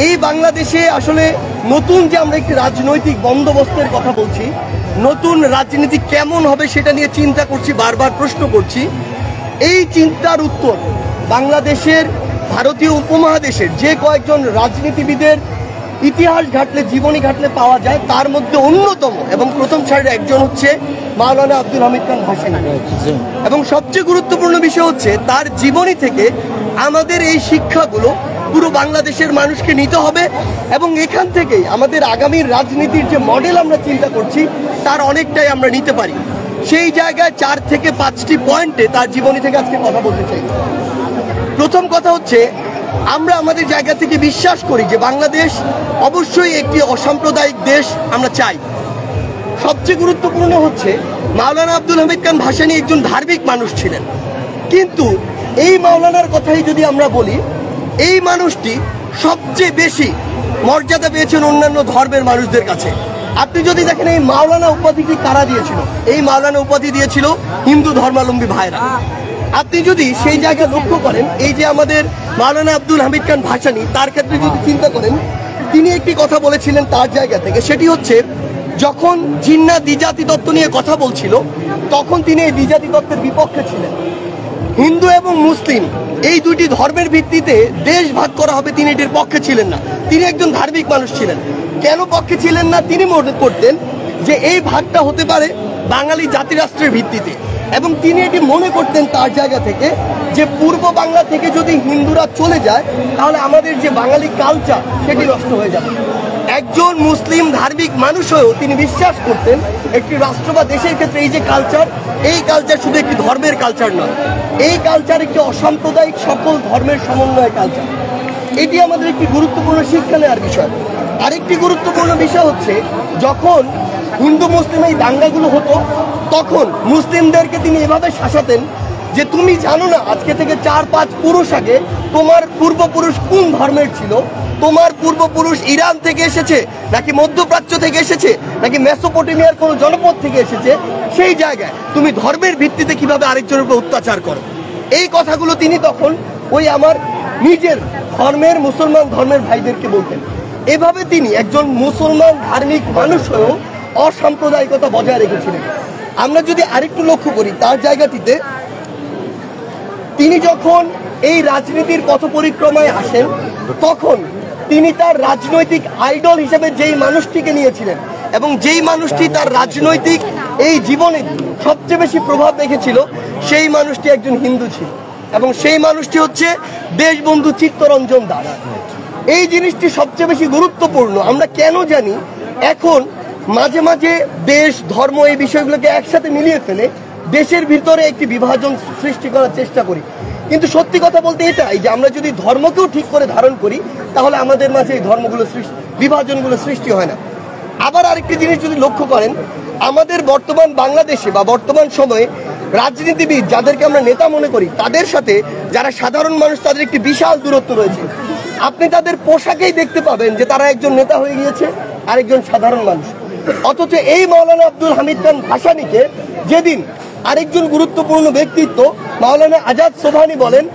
এই বাংলাদেশে আসলে নতুন যে আমরা একটি রাজনৈতিক বন্দোবস্তের কথা বলছি, নতুন রাজনীতি কেমন হবে সেটা নিয়ে চিন্তা করছি, বারবার প্রশ্ন করছি। এই চিন্তার উত্তর বাংলাদেশের, ভারতীয় উপমহাদেশের যে কয়েকজন রাজনীতিবিদের ইতিহাস ঘাটলে, জীবনী ঘাটলে পাওয়া যায়, তার মধ্যে অন্যতম এবং প্রথম সারির একজন হচ্ছে মাওলানা আব্দুল হামিদ খান ভাসানী। এবং সবচেয়ে গুরুত্বপূর্ণ বিষয় হচ্ছে তার জীবনী থেকে আমাদের এই শিক্ষাগুলো পুরো বাংলাদেশের মানুষকে নিতে হবে এবং এখান থেকেই আমাদের আগামী রাজনীতির যে মডেল আমরা চিন্তা করছি তার অনেকটাই আমরা নিতে পারি। সেই জায়গায় 4 থেকে 5টি পয়েন্টে তার জীবনী থেকে আজকে কথা বলতে চাই। প্রথম কথা হচ্ছে, আমরা আমাদের জায়গা থেকে বিশ্বাস করি যে বাংলাদেশ অবশ্যই একটি অসাম্প্রদায়িক দেশ আমরা চাই। সবচেয়ে গুরুত্বপূর্ণ হচ্ছে মাওলানা আব্দুল হামিদ খান ভাসানী একজন ধার্মিক মানুষ ছিলেন, কিন্তু এই মাওলানার কথাই যদি আমরা বলি, এই মানুষটি সবচেয়ে বেশি মর্যাদা পেয়েছেন অন্যান্য ধর্মের মানুষদের কাছে। আপনি যদি দেখেন এই মাওলানা উপাধিটি কারা দিয়েছিল, এই মাওলানা উপাধি দিয়েছিল হিন্দু ধর্মাবলম্বী ভাইরা। আপনি যদি সেই জায়গায় লক্ষ্য করেন, এই যে আমাদের মাওলানা আব্দুল হামিদ খান ভাসানী, তার ক্ষেত্রে যদি চিন্তা করেন, তিনি একটি কথা বলেছিলেন তার জায়গা থেকে, সেটি হচ্ছে যখন জিন্না দ্বিজাতি তত্ত্ব নিয়ে কথা বলছিল তখন তিনি এই দ্বিজাতি তত্ত্বের বিপক্ষে ছিলেন। হিন্দু এবং মুসলিম এই দুটি ধর্মের ভিত্তিতে দেশ ভাগ করা হবে, তিনি এটির পক্ষে ছিলেন না। তিনি একজন ধার্মিক মানুষ ছিলেন। কেন পক্ষে ছিলেন না? তিনি মনে করতেন যে এই ভাগটা হতে পারে বাঙালি জাতিরাষ্ট্রের ভিত্তিতে, এবং তিনি এটি মনে করতেন তার জায়গা থেকে যে পূর্ব বাংলা থেকে যদি হিন্দুরা চলে যায় তাহলে আমাদের যে বাঙালি কালচার সেটি নষ্ট হয়ে যাবে। একজন মুসলিম ধার্মিক মানুষ হয়েও তিনি বিশ্বাস করতেন একটি রাষ্ট্র বা দেশের ক্ষেত্রে এই যে কালচার, এই কালচার শুধু একটি ধর্মের কালচার নয়, এই কালচার একটি অসাম্প্রদায়িক সকল ধর্মের সমন্বয় কালচার। এটি আমাদের একটি গুরুত্বপূর্ণ শিক্ষা নেওয়ার বিষয়। আরেকটি গুরুত্বপূর্ণ বিষয় হচ্ছে, যখন হিন্দু মুসলিম এই দাঙ্গাগুলো হতো তখন মুসলিমদেরকে তিনি এভাবে শাসাতেন যে তুমি জানো না আজকে থেকে 4-5 পুরুষ আগে তোমার পূর্বপুরুষ কোন ধর্মের ছিল, তোমার পূর্বপুরুষ ইরান থেকে এসেছে নাকি মধ্যপ্রাচ্য থেকে এসেছে নাকি মেসোপটেমিয়ার কোনো জনপদ থেকে এসেছে, সেই জায়গায় তুমি ধর্মের ভিত্তিতে কিভাবে আরেকজনের উপর অত্যাচার করো। এই কথাগুলো তিনি তখন ওই আমার নিজের ধর্মের, মুসলমান ধর্মের ভাইদেরকে বলতেন। এভাবে তিনি একজন মুসলমান ধার্মিক মানুষ হয়েও অসাম্প্রদায়িকতা বজায় রেখেছিলেন। আমরা যদি আরেকটু লক্ষ্য করি তার জায়গাটিতে, তিনি যখন এই রাজনীতির পথ পরিক্রমায় আসেন তখন তিনি তার রাজনৈতিক আইডল হিসেবে যেই মানুষটিকে নিয়েছিলেন এবং যেই মানুষটি তার রাজনৈতিক এই জীবনে সবচেয়ে বেশি প্রভাব রেখেছিল, সেই মানুষটি একজন হিন্দু ছিল এবং সেই মানুষটি হচ্ছে দেশবন্ধু চিত্তরঞ্জন দাস। এই জিনিসটি সবচেয়ে বেশি গুরুত্বপূর্ণ। আমরা কেন জানি এখন মাঝে মাঝে দেশ, ধর্ম এই বিষয়গুলোকে একসাথে মিলিয়ে ফেলে দেশের ভিতরে একটি বিভাজন সৃষ্টি করার চেষ্টা করি, কিন্তু সত্যি কথা বলতে এটাই যে আমরা যদি ধর্মকেও ঠিক করে ধারণ করি তাহলে আমাদের মাঝে এই ধর্মগুলো বিভাজনগুলো সৃষ্টি হয় না। আবার আরেকটি জিনিস যদি লক্ষ্য করেন, আমাদের বর্তমান বাংলাদেশে বা বর্তমান সময়ে রাজনীতিবিদ যাদেরকে আমরা নেতা মনে করি তাদের সাথে যারা সাধারণ মানুষ, তাদের একটি বিশাল দূরত্ব রয়েছে। আপনি তাদের পোশাকেই দেখতে পাবেন যে তারা একজন নেতা হয়ে গিয়েছে আরেকজন সাধারণ মানুষ। অথচ এই মাওলানা আব্দুল হামিদ খান ভাসানীকে যেদিন আরেকজন গুরুত্বপূর্ণ ব্যক্তিত্ব মাওলানা আজাদ সোবহানি বলেন,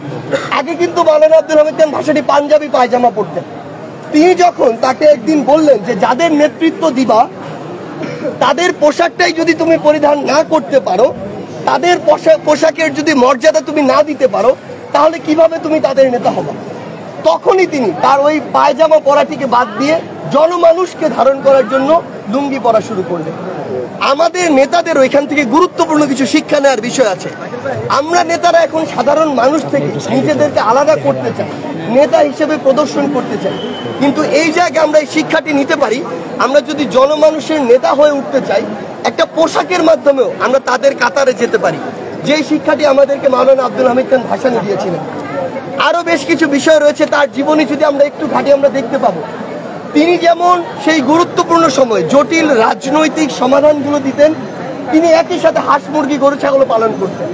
আগে কিন্তু মাওলানা আব্দুল হামিদ খান ভাসানী পাঞ্জাবি পায়জামা পরতেন। তিনি যখন তাকে একদিন বললেন যে যাদের নেতৃত্ব দিবা তাদের পোশাকটাই যদি তুমি পরিধান না করতে পারো, তাদের পোশাকের যদি মর্যাদা তুমি না দিতে পারো, তাহলে কিভাবে তুমি তাদের নেতা হবা? তখনই তিনি তার ওই পায়জামা পরাটিকে বাদ দিয়ে জনমানুষকে ধারণ করার জন্য লুঙ্গি পরা শুরু করলেন। আমাদের নেতাদের ওইখান থেকে গুরুত্বপূর্ণ কিছু শিক্ষা নেওয়ার বিষয় আছে। আমরা নেতারা এখন সাধারণ মানুষ থেকে নিজেদেরকে আলাদা করতে চাই, নেতা হিসেবে প্রদর্শন করতে চাই, কিন্তু এই জায়গায় আমরা এই শিক্ষাটি নিতে পারি। আমরা যদি জনমানুষের নেতা হয়ে উঠতে চাই, একটা পোশাকের মাধ্যমেও আমরা তাদের কাতারে যেতে পারি, যেই শিক্ষাটি আমাদেরকে মাওলানা আব্দুল হামিদ খান ভাসানী দিয়েছিলেন। আরো বেশ কিছু বিষয় রয়েছে তার জীবনী, যদি আমরা একটু ঘাঁটি আমরা দেখতে পাবো। তিনি যেমন সেই গুরুত্বপূর্ণ সময় জটিল রাজনৈতিক সমাধানগুলো দিতেন, তিনি একই সাথে হাঁস, মুরগি, গরু, ছাগল পালন করতেন।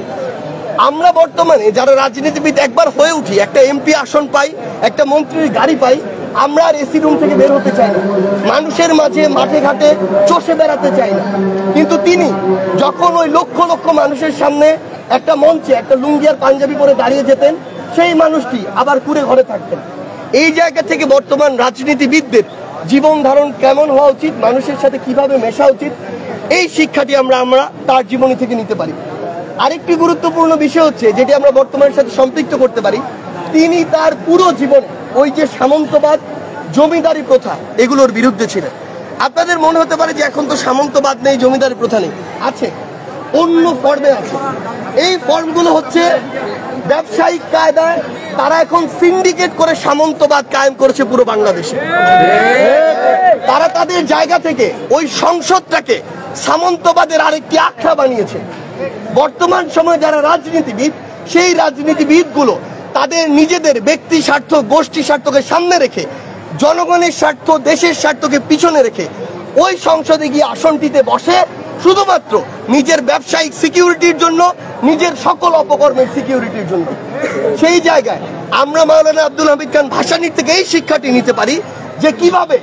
আমরা বর্তমানে যারা রাজনীতিবিদ একবার হয়ে উঠি, একটা এমপি আসন পাই, একটা মন্ত্রীর গাড়ি পাই, আমরা আর এসি রুম থেকে বের হতে চাই না, মানুষের মাঝে মাঠে ঘাটে চষে বেড়াতে চাই না। কিন্তু তিনি যখন ওই লক্ষ লক্ষ মানুষের সামনে একটা মঞ্চে একটা লুঙ্গি আর পাঞ্জাবি পরে দাঁড়িয়ে যেতেন, সেই মানুষটি আবার কুড়ে ঘরে থাকতেন। এই জায়গা থেকে বর্তমান রাজনীতিবিদদের জীবন ধারণ কেমন হওয়া উচিত, মানুষের সাথে কিভাবে মেশা উচিত, এই শিক্ষাটি আমরা তার জীবনী থেকে নিতে পারি। আরেকটি গুরুত্বপূর্ণ বিষয় হচ্ছে যেটি আমরা বর্তমানের সাথে সম্পৃক্ত করতে পারি, তিনি তার পুরো জীবনে ওই যে সামন্তবাদ, জমিদারি প্রথা এগুলোর বিরুদ্ধে ছিলেন। আপনাদের মনে হতে পারে যে এখন তো সামন্তবাদ নেই, জমিদারি প্রথা নেই, আছে, অন্য ফর্মে আছে। এই ফর্মগুলো হচ্ছে ব্যবসায়িক কায়দায় তারা এখন সিন্ডিকেট করে সামন্তবাদ কায়েম করেছে পুরো বাংলাদেশে। তারা তাদের জায়গা থেকে ওই সংসদটাকে সামন্তবাদের আরেকটি আখড়া বানিয়েছে। বর্তমান সময়ে যারা রাজনীতিবিদ, সেই রাজনীতিবিদগুলো তাদের নিজেদের ব্যক্তি স্বার্থ, গোষ্ঠী স্বার্থকে সামনে রেখে, জনগণের স্বার্থ, দেশের স্বার্থকে পিছনে রেখে ওই সংসদে গিয়ে আসনটিতে বসে শুধুমাত্র নিজের ব্যবসায়িক সিকিউরিটির জন্য, নিজের সকল অপকর্মের সিকিউরিটির জন্য। সেই জায়গায় আমরা মাওলানা আব্দুল হামিদ খান ভাসানীর থেকে এই শিক্ষাটি নিতে পারি যে কিভাবে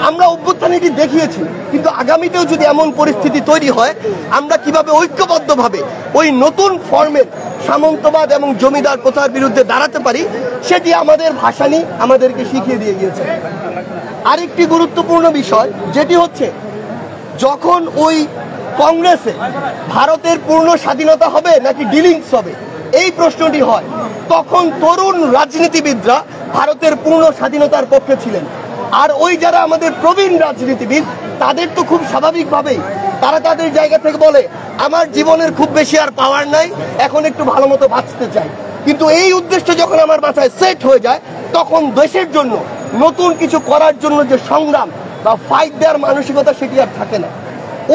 আমরা অভ্যুত্থানটি দেখিয়েছি, কিন্তু আগামীতেও যদি এমন পরিস্থিতি তৈরি হয়, আমরা কিভাবে ঐক্যবদ্ধভাবে ওই নতুন ফর্মের সামন্তবাদ এবং জমিদার প্রথার বিরুদ্ধে দাঁড়াতে পারি, সেটি আমাদের ভাসানী আমাদেরকে শিখিয়ে দিয়ে গিয়েছে। আরেকটি গুরুত্বপূর্ণ বিষয় যেটি হচ্ছে, যখন ওই কংগ্রেসে ভারতের পূর্ণ স্বাধীনতা হবে নাকি ডিলিংস হবে এই প্রশ্নটি হয়, তখন তরুণ রাজনীতিবিদরা ভারতের পূর্ণ স্বাধীনতার পক্ষে ছিলেন। আর ওই যারা আমাদের প্রবীণ রাজনীতিবিদ, তাদের তো খুব স্বাভাবিকভাবেই তারা তাদের জায়গা থেকে বলে, আমার জীবনের খুব বেশি আর পাওয়ার নাই, এখন একটু ভালো মতো বাঁচতে চাই। কিন্তু এই উদ্দেশ্য যখন আমার মাথায় সেট হয়ে যায়, তখন দেশের জন্য নতুন কিছু করার জন্য যে সংগ্রাম বা ফাইট দেওয়ার মানসিকতা, সেটি আর থাকে না।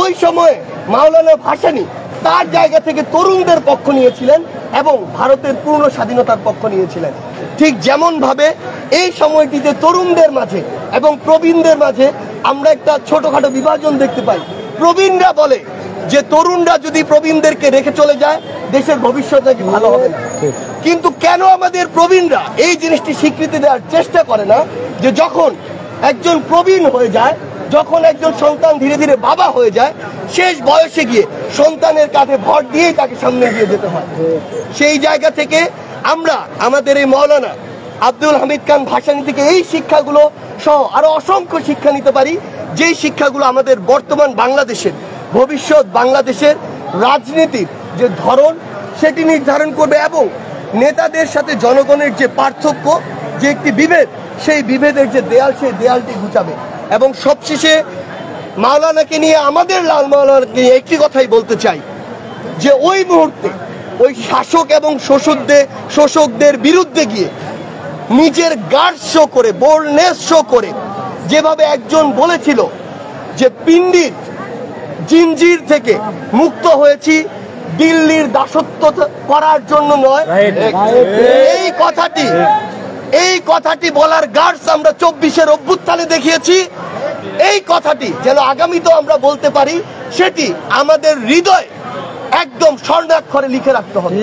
ওই সময়ে মাওলানা ভাসানী তার জায়গা থেকে তরুণদের পক্ষ নিয়েছিলেন এবং ভারতের পূর্ণ স্বাধীনতার পক্ষ নিয়েছিলেন। ঠিক যেমন ভাবে এই সময়টিতে তরুণদের মাঝে এবং প্রবীণদের মাঝে আমরা একটা ছোটখাটো বিভাজন দেখতে পাই। প্রবীণরা বলে যে তরুণরা যদি প্রবীণদেরকে রেখে চলে যায়, দেশের ভবিষ্যৎ নাকি ভালো হবে না। কিন্তু কেন আমাদের প্রবীণরা এই জিনিসটি স্বীকৃতি দেওয়ার চেষ্টা করে না যে যখন একজন প্রবীণ হয়ে যায়, যখন একজন সন্তান ধীরে ধীরে বাবা হয়ে যায়, শেষ বয়সে গিয়ে সন্তানের কাঁধে ভর দিয়েই তাকে সামনে এগিয়ে যেতে হয়। সেই জায়গা থেকে আমরা আমাদের এই মাওলানা আব্দুল হামিদ খান ভাসানী থেকে এই শিক্ষাগুলো সহ আরো অসংখ্য শিক্ষা নিতে পারি, যেই শিক্ষাগুলো আমাদের বর্তমান বাংলাদেশের, ভবিষ্যৎ বাংলাদেশের রাজনীতির যে ধরন সেটি নির্ধারণ করবে এবং নেতাদের সাথে জনগণের যে পার্থক্য, যে একটি বিভেদ, সেই বিভেদের যে দেয়াল, সেই দেয়ালটি ঘুচাবে। এবং সবশেষে মাওলানাকে নিয়ে, আমাদের লাল মাওলানাকে নিয়ে একটি কথাই বলতে চাই যে ওই মুহূর্তে ওই শাসক এবং শোষকদের বিরুদ্ধে গিয়ে নিজের গার্ড শো করে, বোল্ডনেস শো করে, যেভাবে একজন বলেছিল যে পিণ্ডির জিনজির থেকে মুক্ত হয়েছি, দিল্লির দাসত্ব করার জন্য নয়, এই কথাটি বলার গার্ডস আমরা 24-এর অভ্যুত্থানে দেখিয়েছি। এই কথাটি যেন আগামীতেও আমরা বলতে পারি, সেটি আমাদের হৃদয় একদম স্বর্ণাক্ষরে লিখে রাখতে হবে।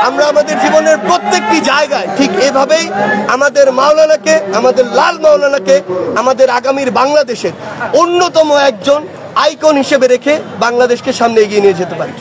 আমরা আমাদের জীবনের প্রত্যেকটি জায়গায় ঠিক এভাবেই আমাদের মাওলানাকে, আমাদের লাল মাওলানাকে আমাদের আগামীর বাংলাদেশের অন্যতম একজন আইকন হিসেবে রেখে বাংলাদেশকে সামনে এগিয়ে নিয়ে যেতে পারি।